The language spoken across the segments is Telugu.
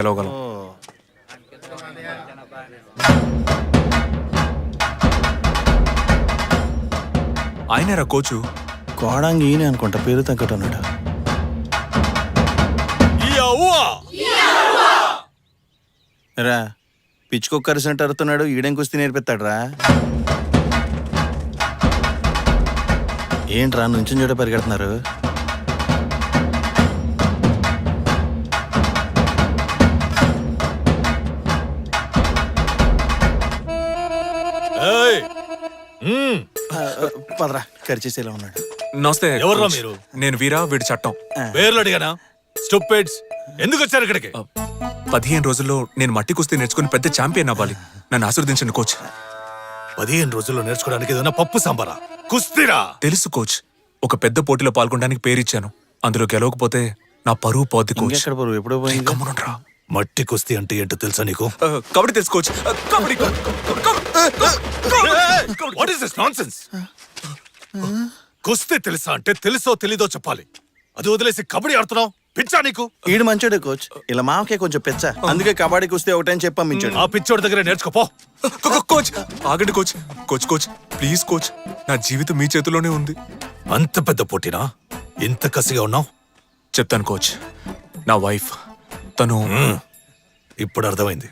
గెలవగలం. ఆయనరా కోచు? కోడంగి ఈయన అనుకుంటా, పేరు తగ్గట్టు అన్నాడు. రా పిచ్చుకొక్కరి సెంటర్ అరుతున్నాడు, ఈడెం కుస్తీ నేర్పిస్తాడు రా. ఏంట్రా నుంచుని చోట పరిగెడుతున్నారు? పదరా, ఖర్చేసేలా ఉన్నాడు. నమస్తే. ఎవర్రా మీరు? నేను వీరా, వీడి చట్టం. పేర్లు అడిగానా? స్టూపిడ్స్, ఎందుకు వచ్చారు ఇక్కడికి? 15 రోజుల్లో నేను మట్టి కుస్తీ నేర్చుకుని పెద్ద ఛాంపియన్ అవ్వాలి. నన్ను ఆశీర్వదించండి కోచ్. 15 రోజుల్లో నేర్చుకోవడానికి ఏదైనా పప్పు సాంబారా? కుస్తీరా? తెలుసు కోచ్, ఒక పెద్ద పోటీలో పాల్గొనడానికి పేరిచ్చాను. అందులో గెలవకపోతే నా పరువు పోద్ది కోచ్. ఎక్కడ పరువు? ఎప్పుడో పోయింది. గమ్మునుండ్రా. మట్టి కుస్తీ అంటే ఏంటో తెలుసా నీకు? కబడ్డీ తెలుసు coach. Kabaddi. What is this nonsense? కుస్తీ తెలుసా అంటే తెలుసో తెలీదో చెప్పాలి. అది వదిలేసి కబడ్డీ ఆడుతున్నావు, పిచ్చా నీకు? ఈడు మంచోడే కోచ్, ఇలా మామకే కొంచెం పెచ్చ, అందుకే కబడ్డీ కుస్తీ ఒకటని చెప్పి పంపించాడు. ఆ పిచ్చోడి దగ్గర నేర్చుకోపో. కోచ్ ఆగండి coach. Coach coach please coach, నా జీవితం మీ చేతిలోనే ఉంది. అంత పెద్ద పోటీనా? ఇంత కసిగా ఉన్నావు? చెప్తాను కోచ్. నా వైఫ్ తను ఇప్పుడు అర్థమైంది.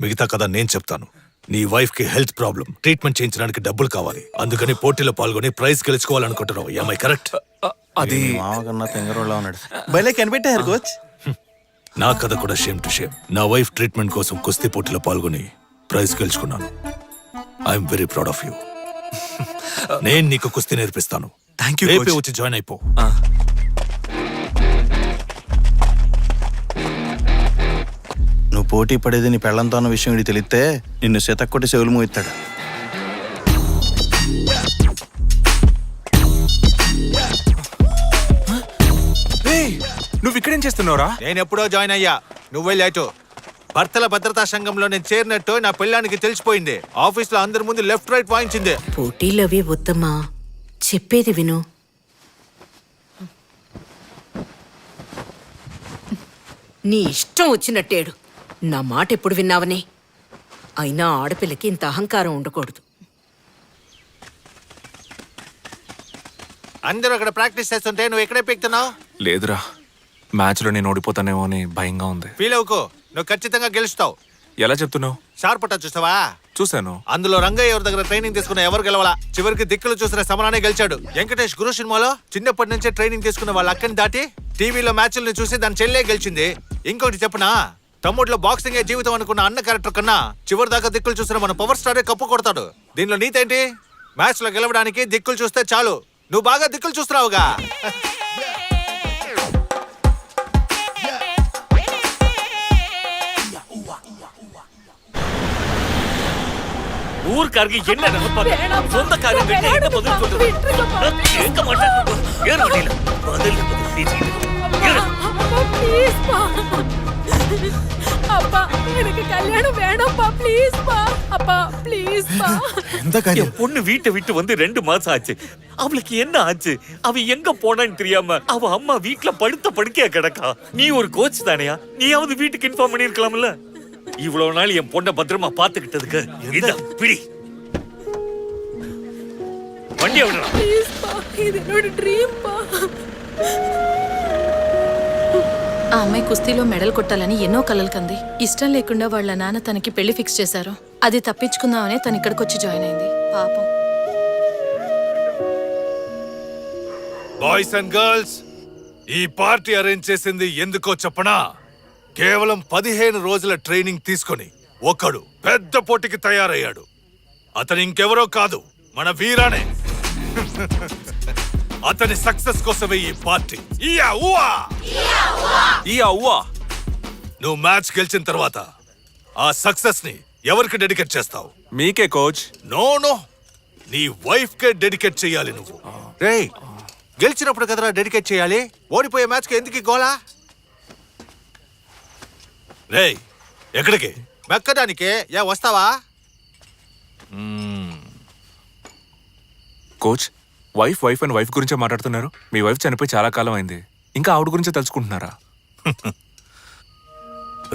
మిగతా కథ నేను చెప్తాను. నీ వైఫ్ కి హెల్త్ ప్రాబ్లం, ట్రీట్మెంట్ చేయించడానికి డబ్బులు కావాలి. అందుకని పోటీలో పాల్గొని ప్రైజ్ గెలుచుకోవాలనుకుంటున్నావు. ఏమై కరెక్ట్? అది మామ కన్నా తెంగరోళ్ళ ఉన్నాడు. భలే కనిపెట్టారు కోచ్. నా కథ కూడా షేమ్ టు షేమ్. నా వైఫ్ ట్రీట్మెంట్ కోసం కుస్తీ పోటీలో పాల్గొని ప్రైజ్ గెలుచుకున్నాను. I'm very proud of you. నేను నీకు కుస్తీ నేర్పిస్తాను. Thank you. రేపే వచ్చి జాయిన్ అయిపో. నువ్వు పోటీ పడేది నీ పెళ్ళంతో అన్న విషయం ఇది తెలిస్తే నిన్ను శతక్కొట్టి చెవులు మూయిస్తాడు. నువ్వు ఇక్కడేం చేస్తున్నావురా? నేను ఎప్పుడో జాయిన్ అయ్యా, నువ్వే లేటు. భర్తల భద్రతా సంఘంలో నేను చేరినట్టు నా పెళ్ళానికి తెలిసిపోయింది. ఆఫీస్ లో అందరి ముందు లెఫ్ట్ రైట్ వాయించింది. పోటీలవి వద్దమ్మా, చెప్పేది విను. నీ ఇష్టం వచ్చినట్టేడు, నా మాట ఎప్పుడు విన్నావని. అయినా ఆడపిల్లకి ఇంత అహంకారం ఉండకూడదు. అందరూ అక్కడ ప్రాక్టీస్ చేస్తుంటే నువ్వు ఎక్కడే పీక్తున్నావు? లేదురా, మ్యాచ్లో నేను ఓడిపోతానేమో అని భయంగా ఉంది. ఫీల్ అవుకో, నువ్వు ఖచ్చితంగా గెలుస్తావు. ఎలా చెప్తున్నావు? షార్పట చూసావా? చూశాను. అందులో రంగయ్య ఎవరి దగ్గర ట్రైనింగ్ తీసుకున్న ఎవరు గెలవాలా? చివరికి దిక్కులు చూసిన సమరానే గెలిచాడు. వెంకటేష్ గురు సినిమాలో చిన్నప్పటి నుంచే ట్రైనింగ్ తీసుకున్న వాళ్ళ అక్కని దాటి టీవీలో మ్యాచ్లను చూసి దాని చెల్లె గెలిచింది. ఇంకోటి చెప్పనా, తమ్ముడిలో బాక్సింగే జీవితం అనుకున్న అన్న క్యారెక్టర్ కన్నా చివరి దాకా దిక్కులు చూసిన మన పవర్ స్టారే కప్పు కొడతాడు. దీనిలో నీతేంటి? మ్యాచ్ లో గెలవడానికి దిక్కులు చూస్తే చాలు. నువ్వు బాగా దిక్కులు చూస్తున్నావుగా. ஊர்க்காரங்க என்ன நினைப்பாங்க? சொந்த காரியம் கிட்ட என்ன பதில் சொல்றது? கேட்க மாட்டாங்க. ஏறு வண்டியில பதில் பேசிட்டு. அப்பா எனக்கு கல்யாணம் வேணும்பா, ப்ளீஸ் பா. அப்பா ப்ளீஸ் பா. என் பொண்ணு வீட்டை விட்டு வந்து 2 மாசம் ஆச்சு. அவளுக்கு என்ன ஆச்சு? அவ எங்க போனான்னு தெரியாம அவ அம்மா வீட்டுல படுத்த படுக்கையா கிடக்கா. நீ ஒரு கோச் தானையா, நீயாவது வீட்டுக்கு இன்ஃபார்ம் பண்ணிருக்கலாம்ல. இவ்வளவு நாள் என் பொண்ணை பத்திரமா பாத்துக்கிட்டதுக்கு இதான் பிடி. வண்டியை விடுறா. ப்ளீஸ் பா, இது என்னோட డ్రీమ్ பா. ఆ అమ్మాయి కుస్తీలో మెడల్ కొట్టాలని ఎన్నో కలలు కంది. ఇష్టం లేకుండా వాళ్ళ నాన్న తనకి పెళ్లి ఫిక్స్ చేశారు. అది తప్పించుకుందామనే తను ఇక్కడికి వచ్చి జాయిన్ అయింది. పాపం. బాయ్స్ అండ్ గర్ల్స్, ఈ పార్టీ అరేంజ్ చేసింది ఎందుకో చెప్పనా? కేవలం 15 రోజుల ట్రైనింగ్ తీసుకొని ఒకడు పెద్ద పోటీకి తయారయ్యాడు. అతను ఇంకెవరో కాదు, మన వీరానే. అతని సక్సెస్ కోసమే ఈ పార్టీ. నువ్వు మ్యాచ్ గెలిచిన తర్వాత ఆ సక్సెస్ ని ఎవరికి డెడికేట్ చేస్తావు? మీకే కోచ్. నో, నీ వైఫ్ కే డెడికేట్ చేయాలి నువ్వు. రేయ్, గెలిచినప్పుడు కదరా డెడికేట్ చేయాలి. ఓడిపోయే మ్యాచ్ కి ఎందుకు గోలా? రేయ్, ఎక్కడికి? మెక్కడానికే. వస్తావా? కోచ్, వైఫ్ అండ్ వైఫ్ గురించే మాట్లాడుతున్నారు. మీ వైఫ్ చనిపోయి చాలా కాలం అయింది, ఇంకా ఆవిడ గురించే తలుచుకుంటున్నారా?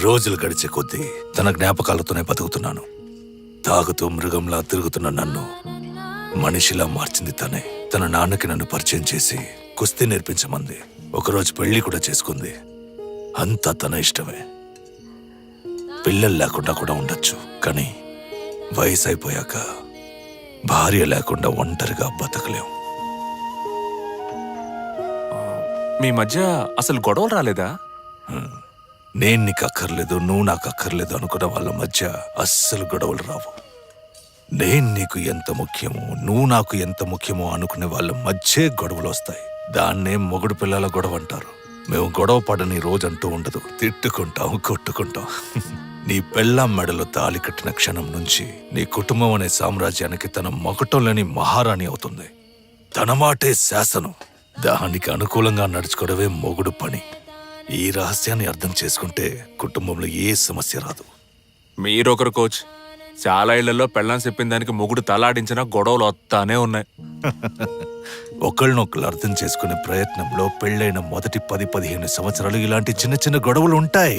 రోజులు గడిచే కొద్దీ తన జ్ఞాపకాలతోనే బతుకుతున్నాను. తాగుతూ మృగంలా తిరుగుతున్న నన్ను మనిషిలా మార్చింది తనే. తన నాన్నకి నన్ను పరిచయం చేసి కుస్తీ నేర్పించమంది. ఒకరోజు పెళ్లి కూడా చేసుకుంది. అంతా తన ఇష్టమే. పిల్లలు లేకుండా కూడా ఉండొచ్చు, కానీ వయసు అయిపోయాక భార్య లేకుండా ఒంటరిగా బతకలేం. మీ మధ్య అసలు గొడవలు రాలేదా? నేను నీకు అక్కర్లేదు, నువ్వు నాకు అక్కర్లేదు అనుకున్న వాళ్ళ మధ్య అస్సలు గొడవలు రావు. నేను నీకు ఎంత ముఖ్యమో, నువ్వు నాకు ఎంత ముఖ్యమో అనుకునే వాళ్ళ మధ్యే గొడవలు వస్తాయి. దాన్నే మొగుడు పిల్లల గొడవ అంటారు. మేము గొడవ పడని రోజంటూ ఉండదు. తిట్టుకుంటాం, కొట్టుకుంటాం. నీ పెళ్ళాం మెడలో తాళి కట్టిన క్షణం నుంచి నీ కుటుంబం అనే సామ్రాజ్యానికి తన మకుటంలోని మహారాణి అవుతుంది. తన మాటే శాసనం. దానికి అనుకూలంగా నడుచుకోవడమే మొగుడు పని. ఈ రహస్యాన్ని అర్థం చేసుకుంటే కుటుంబంలో ఏ సమస్య రాదు. మీరొకరు కోచ్. చాలా ఇళ్లలో పెళ్ళాం చెప్పిన దానికి మొగుడు తలాడించినా గొడవలు వస్తానే ఉన్నాయి. ఒకళ్ళనొకళ్ళు అర్థం చేసుకునే ప్రయత్నంలో పెళ్ళైన మొదటి 10-15 సంవత్సరాలు ఇలాంటి చిన్న చిన్న గొడవలు ఉంటాయి.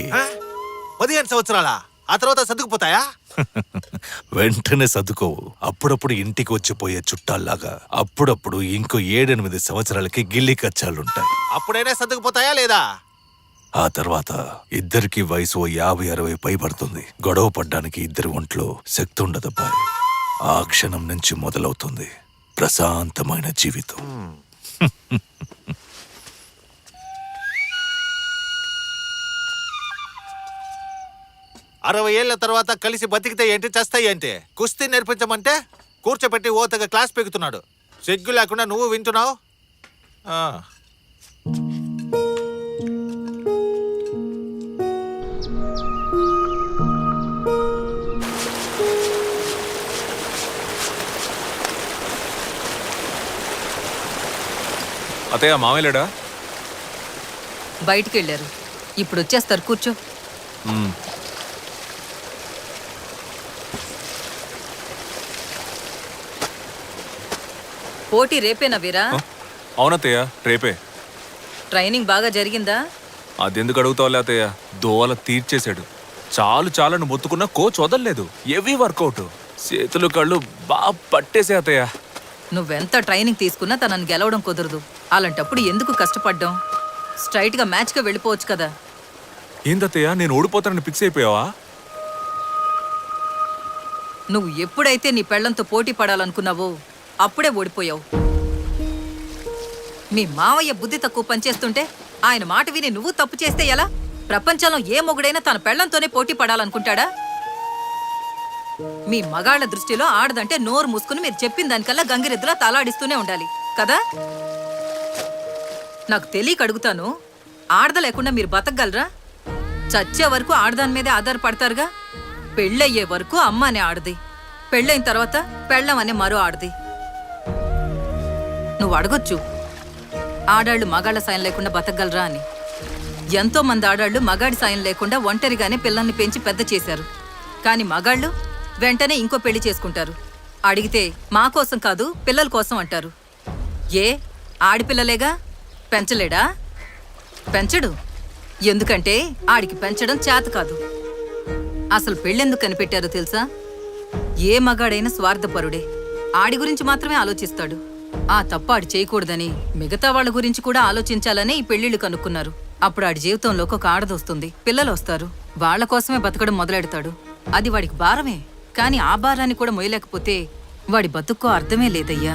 15 సంవత్సరాలా? ఆ తర్వాత సర్దుకుపోతాయా? వెంటనే సర్దుకోవు. అప్పుడప్పుడు ఇంటికి వచ్చిపోయే చుట్టాల్లాగా అప్పుడప్పుడు ఇంకో 7-8 సంవత్సరాలకి గిల్లి కచ్చాలుంటాయి. అప్పుడైనా సర్దుకుపోతాయా లేదా? ఆ తర్వాత ఇద్దరికి వయసు 50-60 పైబడుతుంది. గొడవ పడ్డానికి ఇద్దరి ఒంట్లో శక్తి ఉండదబ్బాయి. ఆ క్షణం నుంచి మొదలవుతుంది ప్రశాంతమైన జీవితం. 60 ఏళ్ల తర్వాత కలిసి బతికితే ఏంటి, చస్తాయి ఏంటి? కుస్తీ నేర్పించమంటే కూర్చోబెట్టి ఓతగా క్లాస్ పెగుతున్నాడు. సిగ్గు లేకుండా నువ్వు వింటున్నావు. అతయ్య మామయ్యలేడా? బయటికి వెళ్ళారు. ఇప్పుడు వచ్చేస్తారు, కూర్చో. పోటీ రేపేనా వీరా? అవునత్తయ్య, రేపే. ట్రైనింగ్ బాగా జరిగిందా? అదెందుకు అడుగుతావులే అత్తయ్య. దోవల తీర్చేశాడు. చాలు చాలని మొత్తుకున్న కోచ్ వదలలేదు. Heavy workout. చేతులు కళ్ళు బాగా పట్టేసే అత్తయ్య. నువ్వెంత ట్రైనింగ్ తీసుకున్నా తనని గెలవడం కుదరదు. అలాంటప్పుడు ఎందుకు కష్టపడ్డాం? స్ట్రైట్గా మ్యాచ్గా వెళ్ళిపోవచ్చు కదా. ఏందత్తయ్య, నేను ఓడిపోతానని ఫిక్స్ అయిపోయావా? నువ్వు ఎప్పుడైతే నీ పెళ్లంతో పోటీ పడాలనుకున్నావో అప్పుడే ఓడిపోయావు. మీ మావయ్య బుద్ధి తక్కువ పనిచేస్తుంటే ఆయన మాట విని నువ్వు తప్పు చేస్తే ఎలా? ప్రపంచంలో ఏ మొగుడైనా తన పెళ్లంతోనే పోటీ పడాలనుకుంటాడా? మీ మగాళ్ల దృష్టిలో ఆడదంటే నోరు మూసుకుని మీరు చెప్పిన దానికల్లా గంగిరెద్దులా తలాడిస్తూనే ఉండాలి కదా. నాకు తెలియక అడుగుతాను, ఆడద లేకుండా మీరు బతకగలరా? చచ్చే వరకు ఆడదాని మీదే ఆధారపడతారుగా. పెళ్ళయ్యే వరకు అమ్మ అనే ఆడది, పెళ్ళైన తర్వాత పెళ్ళం అనే మరో ఆడది. నువ్వు అడగొచ్చు, ఆడాళ్ళు మగాళ్ల సాయం లేకుండా బతకగలరా అని. ఎంతో మంది ఆడాళ్ళు మగాడి సాయం లేకుండా ఒంటరిగానే పిల్లల్ని పెంచి పెద్ద చేశారు. కానీ మగాళ్ళు వెంటనే ఇంకో పెళ్లి చేసుకుంటారు. అడిగితే మా కోసం కాదు పిల్లల కోసం అంటారు. ఏ ఆడిపిల్లలేగా, పెంచలేడా? పెంచడు. ఎందుకంటే ఆడికి పెంచడం చేత కాదు. అసలు పెళ్ళెందుకు కనిపెట్టారో తెలుసా? ఏ మగాడైనా స్వార్థపరుడే. ఆడి గురించి మాత్రమే ఆలోచిస్తాడు. ఆ తప్పు ఆడి చేయకూడదని మిగతా వాళ్ళ గురించి కూడా ఆలోచించాలనే ఈ పెళ్లిళ్ళు కనుక్కున్నారు. అప్పుడు ఆడి జీవితంలోకి ఒక ఆడదొస్తుంది, పిల్లలు వస్తారు. వాళ్ల కోసమే బతకడం మొదలెడతాడు. అది వాడికి భారమే. కానీ ఆ భారాన్ని కూడా మొయ్యలేకపోతే వాడి బతుక్కో అర్థమే లేదయ్యా.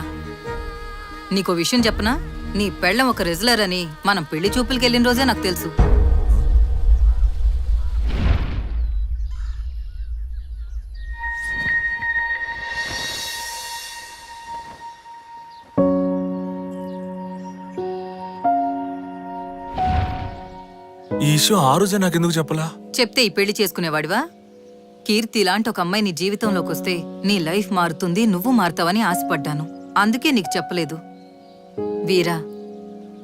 నీకో విషయం చెప్పనా? నీ పెళ్ళం ఒక రెజ్లర్ అని మనం పెళ్లి చూపులకి వెళ్ళిన రోజే నాకు తెలుసు. ఈ ఇష్యూ ఆ రోజే నాకెందుకు చెప్పలా? చెప్తే ఈ పెళ్లి చేసుకునేవాడివా? కీర్తి లాంటి ఒక అమ్మాయి నీ జీవితంలోకి వస్తే నీ లైఫ్ మారుతుంది, నువ్వు మారుతావని ఆశపడ్డాను. అందుకే నీకు చెప్పలేదు. వీరా,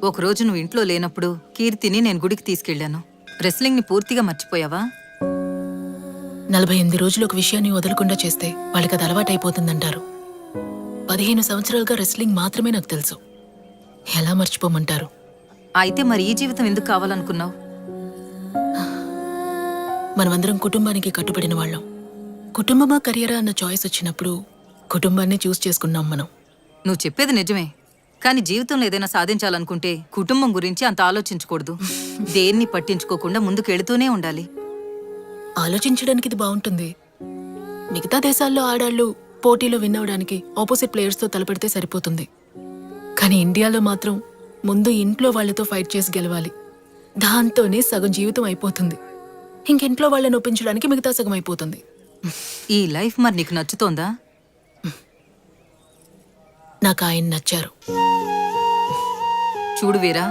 ఒకరోజు నువ్వు ఇంట్లో లేనప్పుడు కీర్తిని నేను గుడికి తీసుకెళ్లాను. రెస్లింగ్ని పూర్తిగా మర్చిపోయావా? 48 రోజులు ఒక విషయాన్ని వదలకుండా చేస్తే వాళ్ళకి అది అలవాటైపోతుందంటారు. 15 సంవత్సరాలుగా రెస్లింగ్ మాత్రమే నాకు తెలుసు. ఎలా మర్చిపోమంటారు? అయితే మరి ఈ జీవితం ఎందుకు కావాలనుకున్నావు? మనమందరం కుటుంబానికి కట్టుబడిన వాళ్ళం. కుటుంబమా కెరియరా అన్న చాయిస్ వచ్చినప్పుడు కుటుంబాన్ని చూస్ చేసుకున్నాం మనం. నువ్వు చెప్పేది నిజమే, కానీ జీవితంలో ఏదైనా సాధించాలనుకుంటే కుటుంబం గురించి అంత ఆలోచించకూడదు. దేన్ని పట్టించుకోకుండా ముందుకెళ్తూనే ఉండాలి. ఆలోచించడానికి ఇది బాగుంటుంది. మిగతా దేశాల్లో ఆడాళ్ళు పోటీలో విన్ అవడానికి ఆపోజిట్ ప్లేయర్స్తో తలపడితే సరిపోతుంది. కానీ ఇండియాలో మాత్రం ముందు ఇంట్లో వాళ్ళతో ఫైట్ చేసి గెలవాలి. దాంతోనే సగం జీవితం అయిపోతుంది. ఇంకింట్లో వాళ్ళని ఒప్పించడానికి మిగతా సగం అయిపోతుంది. ఈ లైఫ్ మరి నీకు నచ్చుతోందా? నాకు ఆయన నచ్చారు. చూడు వీరా,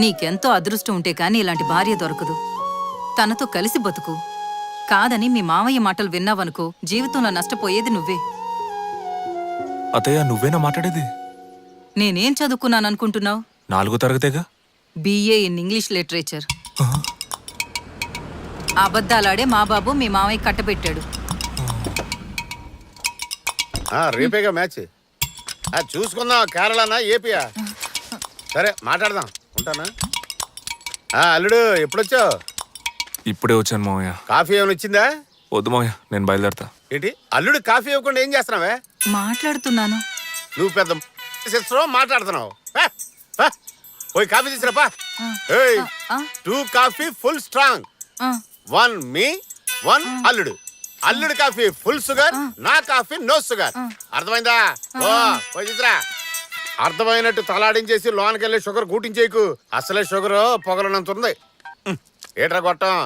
నీకెంతో అదృష్టం ఉంటే కానీ ఇలాంటి భార్య దొరకదు. తనతో కలిసి బతుకు. కాదని మీ మామయ్య మాటలు విన్నావనుకో, జీవితంలో నష్టపోయేది నువ్వే. అత్తయ్య నువ్వేనా మాట్లాడేది? నేనేం చదువుకున్నాననుకుంటున్నావు? 4వ తరగతేగా. BA in English literature. అబద్ధాలాడే మా బాబు మీ మామయ్య కట్టబెట్టాడు. రేపేగా మ్యాచ్. చూసుకుందాం. కేరళనా ఏపీయా? సరే మాట్లాడదాం. ఉంటానా? అల్లుడు ఎప్పుడొచ్చావు? ఇప్పుడే వచ్చాను మామయ్య. కాఫీ ఏమైనా వచ్చిందా? వద్దు మామయ్య, నేను బయలుదేరతా. ఏంటి అల్లుడు కాఫీ ఇవ్వకుండా ఏం చేస్తున్నావే? మాట్లాడుతున్నాను. నువ్వు పెద్ద సిస్టర్ మాట్లాడుతున్నావు. పోయి కాఫీ తీసుకురాపా. 2 కాఫీ ఫుల్ స్ట్రాంగ్, 1 మీ 1 అల్లుడు. అల్లుడు కాఫీ ఫుల్ షుగర్, నా కాఫీ నో షుగర్. అర్థమైందా? పోయి తీసురా. అర్థమైనట్టు తలాడించేసి లోనకెళ్ళి షుగర్ కూటించేయకు. అసలే షుగర్ పొగలనంత ఉంది. ఏట్రా కొట్టం?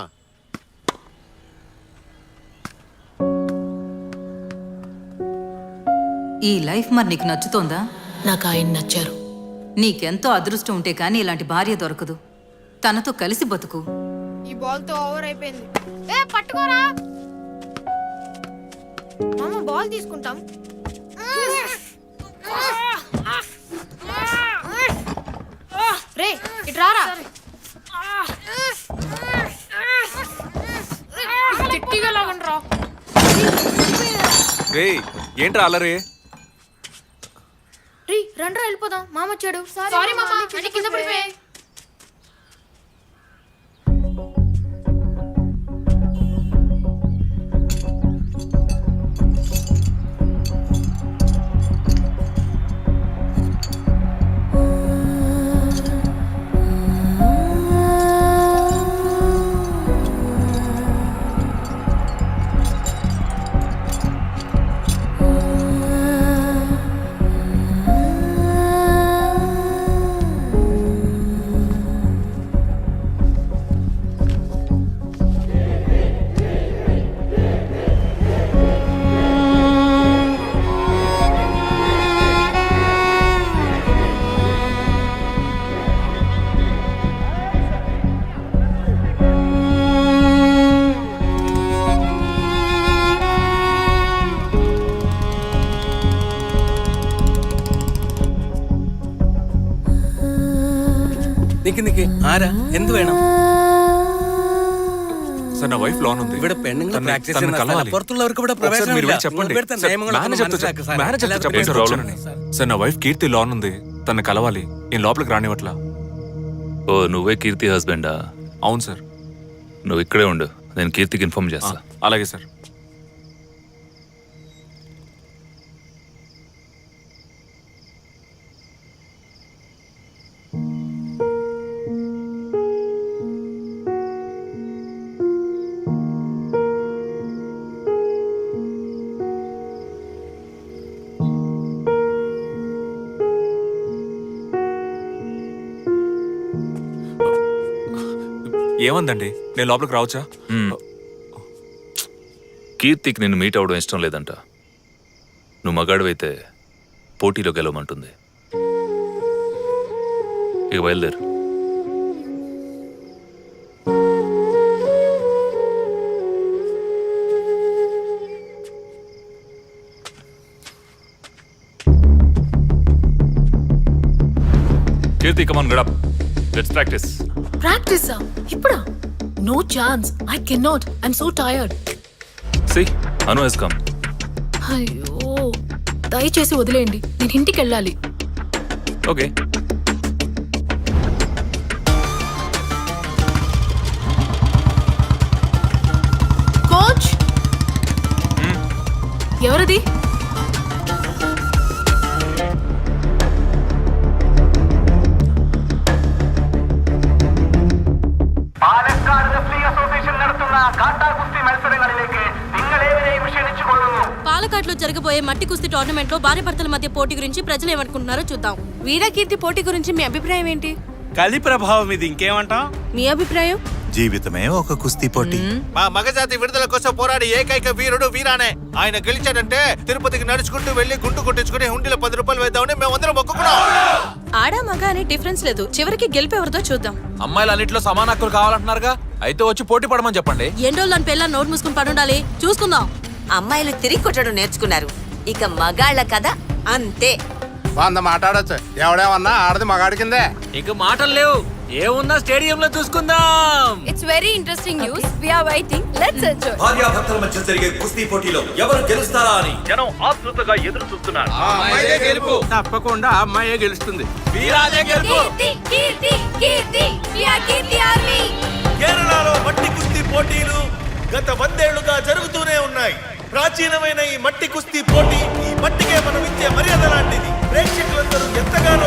ఈ లైఫ్ మరి నీకు నచ్చుతోందా? నాకు ఆయన నచ్చారు. నీకెంతో అదృష్టం ఉంటే కానీ ఇలాంటి భార్య దొరకదు. తనతో కలిసి బతుకు. ఈ బాల్ తో ఓవర్ అయిపోయింది. పట్టుకోరా మామ, బాల్ తీసుకుంటాం. రే ఇటు రారా. గట్టిగా లాగండి రా. రేయ్ ఏంట్రా అల్లరి? రీ రండ్రా వెళ్ళిపోదాం. మామ వచ్చాడు. సారీ మామ, అన్ని కింద పడిపోయాయి. సార్ నా వైఫ్ లోన్ ఉంది. తనని కలవాలి. ఒకసారి మీరు వెళ్ళి చెప్పండి. మేనేజర్తో చెప్పండి సార్ వచ్చానని. సార్ నా వైఫ్ కీర్తి లోన్ ఉంది, తనని కలవాలి. నేను లోపలికి రానివ్వట్లా. ఓ నువ్వే కీర్తి హస్బెండా? అవును సార్. నువ్వు ఇక్కడే ఉండు, నేను కీర్తికి ఇన్ఫార్మ్ చేస్తా. అలాగే సార్. ఏమందండి, నేను లోపలికి రావచ్చా? కీర్తికి నిన్ను మీట్ అవడం ఇష్టం లేదంట. నువ్వు మగాడివైతే పోటీలో గెలవమంటుంది. ఇక బయలుదేరు. Keerthi come on get up, let's practice. ప్రాక్టీసా? ఇప్పుడా? No chance. I cannot. I'm so tired. See, Anu has come. అయ్యో, దయచేసి వదిలేయండి. నేను ఇంటికి వెళ్ళాలి. Okay. పాలకాట్లో జరగబోయే మట్టి కుస్తీ టోర్నమెంట్ లో భార్య భర్తల మధ్య పోటీ గురించి ప్రజలు ఏమనుకుంటున్నారో చూద్దాం. వీరకీర్తి పోటీ గురించి మీ అభిప్రాయం ఏంటి? కలి ప్రభావం ఇది, ఇంకేమంటాం? మీ అభిప్రాయం? జీవితమే ఒక కుస్తీ పోటీ. మా మగజాతి విడుదల కోసం పోరాడి ఏకైక వీరుడు వీరానే. ఆయన గెలిచాడంటే తిరుపతికి నడుచుకుంటూ వెళ్లి గుంటు కొట్టించుకుని హుండీలో 10 రూపాయలు వేద్దామని మేమందరం మొక్కుకున్నాం. ఆడా మగ అనే డిఫరెన్స్ లేదు, చివరికి గెలిపేవరదో చూద్దాం. అమ్మాయిలు అన్నింటిలో సమాన హక్కులు కావాలంటున్నారుగా, అయితే వచ్చి పోటీ పడమని చెప్పండి. ఎండోళ్ళు అని పిల్లలు నోట్ మూసుకుని పడుండాలి, చూసుకుందాం. అమ్మాయిలు తిరిగి కొట్టడం నేర్చుకున్నారు, ఇక మగాళ్ళ కదా అంతే. 100 మాట్లాడొచ్చు, ఎవడేమన్నా ఆడది మగాడి కిందే. ఇక మాటలు లేవు, ఏమున్నా స్టేడియం లో చూసుకుందాం. It's very interesting news. We are waiting, let's enjoy. భార్యాభర్తల మధ్య జరిగే కుస్తీ పోటీలో ఎవరు గెలుస్తారా అని జనం ఆతృతగా ఎదురు చూస్తున్నారు. తప్పకుండా అమ్మాయే గెలుస్తుంది. కేరళలో మట్టి కుస్తీ పోటీలు గత 100 ఏళ్లుగా జరుగుతూనే ఉన్నాయి. ప్రాచీనమైన ఈ మట్టి కుస్తీ పోటీ ఈ మట్టికే మనం ఇచ్చే మర్యాద లాంటిది. ప్రేక్షకులందరూ ఎంతగానో